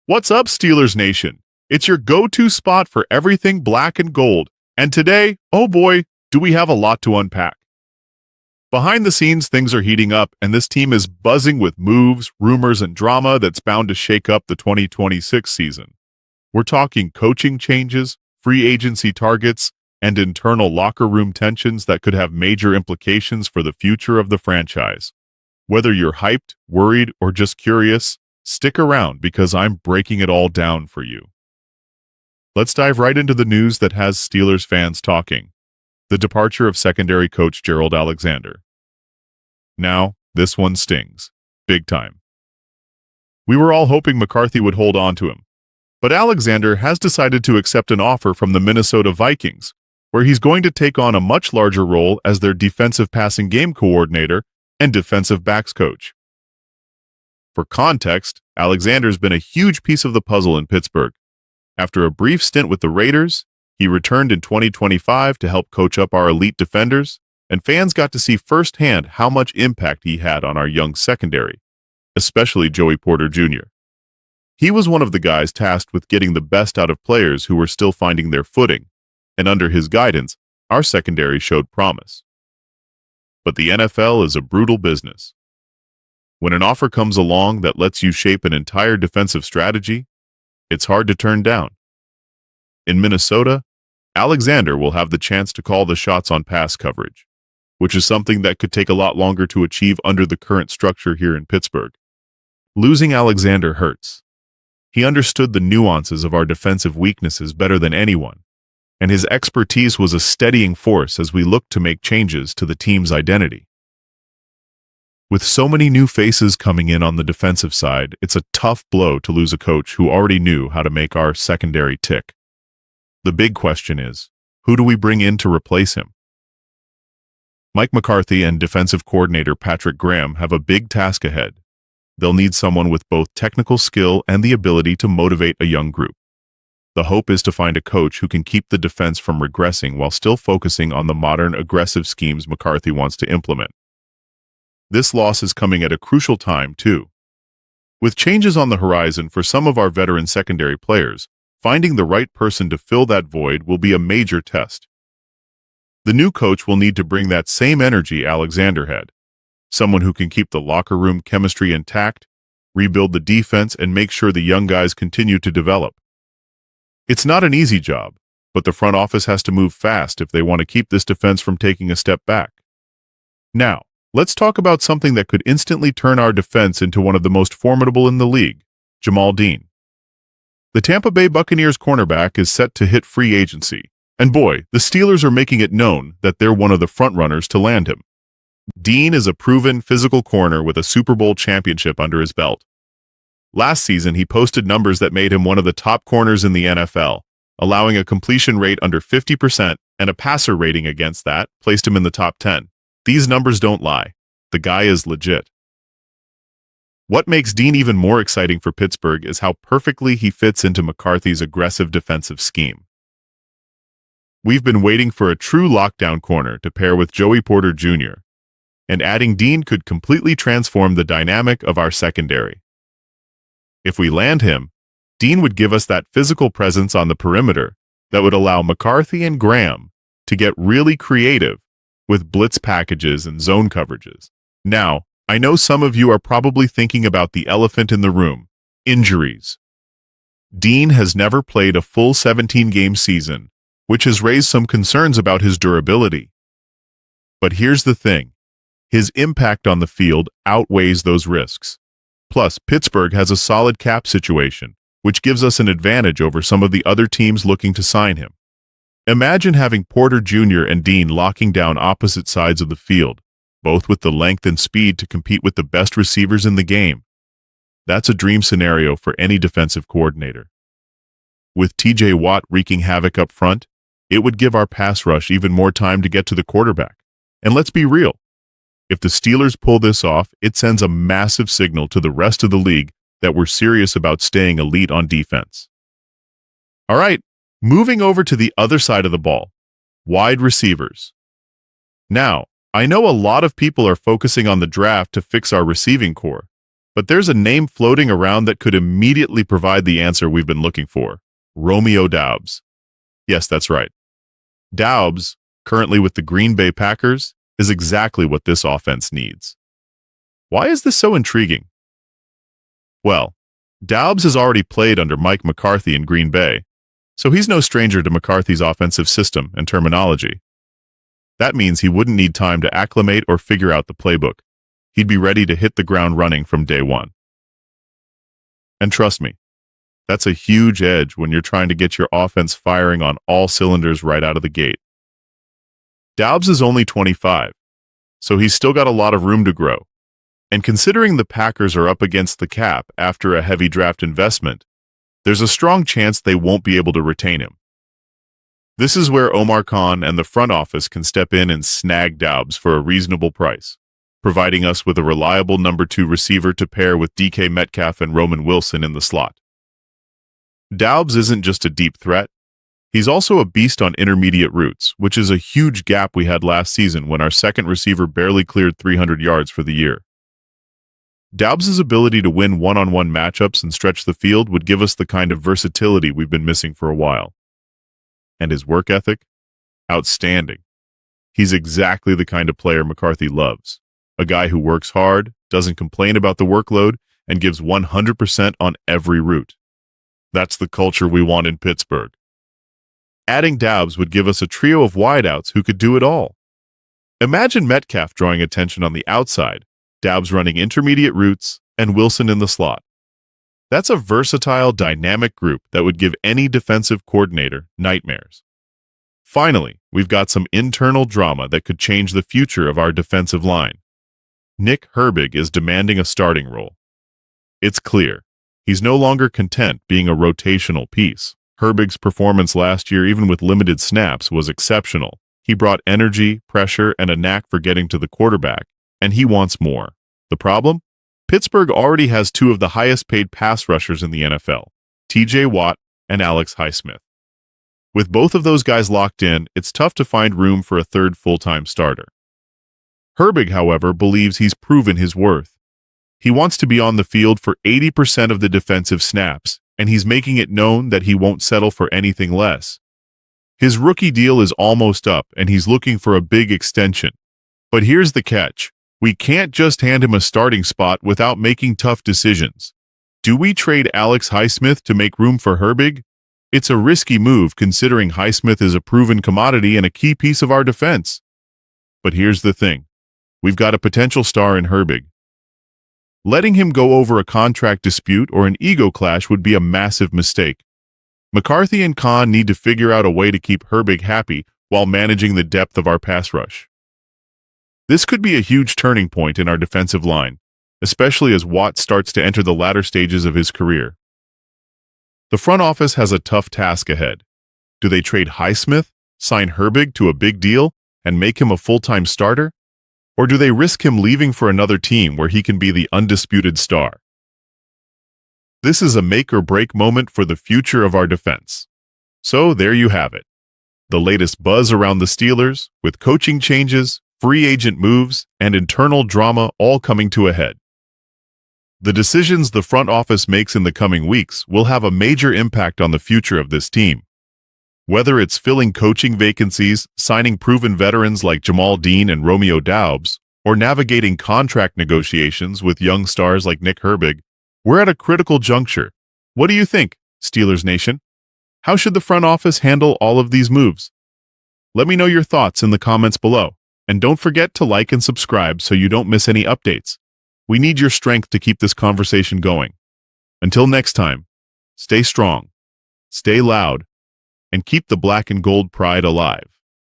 What's up, Steelers Nation? It's your go-to spot for everything black and gold. And today, oh boy, do we have a lot to unpack. Behind the scenes, things are heating up, and this team is buzzing with moves, rumors, and drama that's bound to shake up the 2026 season. We're talking coaching changes, free agency targets, and internal locker room tensions that could have major implications for the future of the franchise. Whether you're hyped, worried, or just curious, stick around because I'm breaking it all down for you. Let's dive right into the news that has Steelers fans talking. The departure of secondary coach Gerald Alexander. Now, this one stings. Big time. We were all hoping McCarthy would hold on to him, but Alexander has decided to accept an offer from the Minnesota Vikings, where he's going to take on a much larger role as their defensive passing game coordinator and defensive backs coach. For context, Alexander's been a huge piece of the puzzle in Pittsburgh. After a brief stint with the Raiders, he returned in 2025 to help coach up our elite defenders, and fans got to see firsthand how much impact he had on our young secondary, especially Joey Porter Jr. He was one of the guys tasked with getting the best out of players who were still finding their footing, and under his guidance, our secondary showed promise. But the NFL is a brutal business. When an offer comes along that lets you shape an entire defensive strategy, it's hard to turn down. In Minnesota, Alexander will have the chance to call the shots on pass coverage, which is something that could take a lot longer to achieve under the current structure here in Pittsburgh. Losing Alexander hurts. He understood the nuances of our defensive weaknesses better than anyone, and his expertise was a steadying force as we looked to make changes to the team's identity. With so many new faces coming in on the defensive side, it's a tough blow to lose a coach who already knew how to make our secondary tick. The big question is, who do we bring in to replace him? Mike McCarthy and defensive coordinator Patrick Graham have a big task ahead. They'll need someone with both technical skill and the ability to motivate a young group. The hope is to find a coach who can keep the defense from regressing while still focusing on the modern aggressive schemes McCarthy wants to implement. This loss is coming at a crucial time, too. With changes on the horizon for some of our veteran secondary players, finding the right person to fill that void will be a major test. The new coach will need to bring that same energy Alexander had, someone who can keep the locker room chemistry intact, rebuild the defense, and make sure the young guys continue to develop. It's not an easy job, but the front office has to move fast if they want to keep this defense from taking a step back. Now, let's talk about something that could instantly turn our defense into one of the most formidable in the league, Jamal. The Tampa Bay Buccaneers cornerback is set to hit free agency, and boy, the Steelers are making it known that they're one of the frontrunners to land him. Dean is a proven physical corner with a Super Bowl championship under his belt. Last season, he posted numbers that made him one of the top corners in the NFL, allowing a completion rate under 50% and a passer rating against that placed him in the top 10. These numbers don't lie. The guy is legit. What makes Dean even more exciting for Pittsburgh is how perfectly he fits into McCarthy's aggressive defensive scheme. We've been waiting for a true lockdown corner to pair with Joey Porter Jr., and adding Dean could completely transform the dynamic of our secondary. If we land him, Dean would give us that physical presence on the perimeter that would allow McCarthy and Graham to get really creative with blitz packages and zone coverages. Now, I know some of you are probably thinking about the elephant in the room, injuries. Dean has never played a full 17-game season, which has raised some concerns about his durability. But here's the thing. His impact on the field outweighs those risks. Plus, Pittsburgh has a solid cap situation, which gives us an advantage over some of the other teams looking to sign him. Imagine having Porter Jr. and Dean locking down opposite sides of the field, both with the length and speed to compete with the best receivers in the game. That's a dream scenario for any defensive coordinator. With TJ Watt wreaking havoc up front, it would give our pass rush even more time to get to the quarterback. And let's be real. If the Steelers pull this off, it sends a massive signal to the rest of the league that we're serious about staying elite on defense. All right. Moving over to the other side of the ball, wide receivers. Now, I know a lot of people are focusing on the draft to fix our receiving core, But there's a name floating around that could immediately provide the answer we've been looking for. Romeo Doubs. Yes, that's right. Doubs, currently with the Green Bay Packers, is exactly what this offense needs. Why is this so intriguing? Well, Doubs has already played under Mike McCarthy in Green Bay, so he's no stranger to McCarthy's offensive system and terminology. That means he wouldn't need time to acclimate or figure out the playbook. He'd be ready to hit the ground running from day one. And trust me, that's a huge edge when you're trying to get your offense firing on all cylinders right out of the gate. Doubs is only 25, so he's still got a lot of room to grow. And considering the Packers are up against the cap after a heavy draft investment, there's a strong chance they won't be able to retain him. This is where Omar Khan and the front office can step in and snag Doubs for a reasonable price, providing us with a reliable number 2 receiver to pair with DK Metcalf and Roman Wilson in the slot. Doubs isn't just a deep threat, he's also a beast on intermediate routes, which is a huge gap we had last season when our second receiver barely cleared 300 yards for the year. Doubs' ability to win one-on-one matchups and stretch the field would give us the kind of versatility we've been missing for a while. And his work ethic? Outstanding. He's exactly the kind of player McCarthy loves. A guy who works hard, doesn't complain about the workload, and gives 100% on every route. That's the culture we want in Pittsburgh. Adding Doubs would give us a trio of wideouts who could do it all. Imagine Metcalf drawing attention on the outside, Doubs running intermediate routes, and Wilson in the slot. That's a versatile, dynamic group that would give any defensive coordinator nightmares. Finally, we've got some internal drama that could change the future of our defensive line. Nick Herbig is demanding a starting role. It's clear, he's no longer content being a rotational piece. Herbig's performance last year, even with limited snaps, was exceptional. He brought energy, pressure, and a knack for getting to the quarterback, and he wants more. The problem? Pittsburgh already has 2 of the highest-paid pass rushers in the NFL, T.J. Watt and Alex Highsmith. With both of those guys locked in, it's tough to find room for a third full-time starter. Herbig, however, believes he's proven his worth. He wants to be on the field for 80% of the defensive snaps, and he's making it known that he won't settle for anything less. His rookie deal is almost up, and he's looking for a big extension. But here's the catch. We can't just hand him a starting spot without making tough decisions. Do we trade Alex Highsmith to make room for Herbig? It's a risky move considering Highsmith is a proven commodity and a key piece of our defense. But here's the thing. We've got a potential star in Herbig. Letting him go over a contract dispute or an ego clash would be a massive mistake. McCarthy and Khan need to figure out a way to keep Herbig happy while managing the depth of our pass rush. This could be a huge turning point in our defensive line, especially as Watt starts to enter the latter stages of his career. The front office has a tough task ahead. Do they trade Highsmith, sign Herbig to a big deal, and make him a full-time starter? Or do they risk him leaving for another team where he can be the undisputed star? This is a make-or-break moment for the future of our defense. So there you have it. The latest buzz around the Steelers, with coaching changes, free agent moves, and internal drama all coming to a head. The decisions the front office makes in the coming weeks will have a major impact on the future of this team. Whether it's filling coaching vacancies, signing proven veterans like Jamal and Romeo Doubs, or navigating contract negotiations with young stars like Nick Herbig, we're at a critical juncture. What do you think, Steelers Nation? How should the front office handle all of these moves? Let me know your thoughts in the comments below, and don't forget to like and subscribe so you don't miss any updates. We need your strength to keep this conversation going. Until next time, stay strong, stay loud, and keep the black and gold pride alive.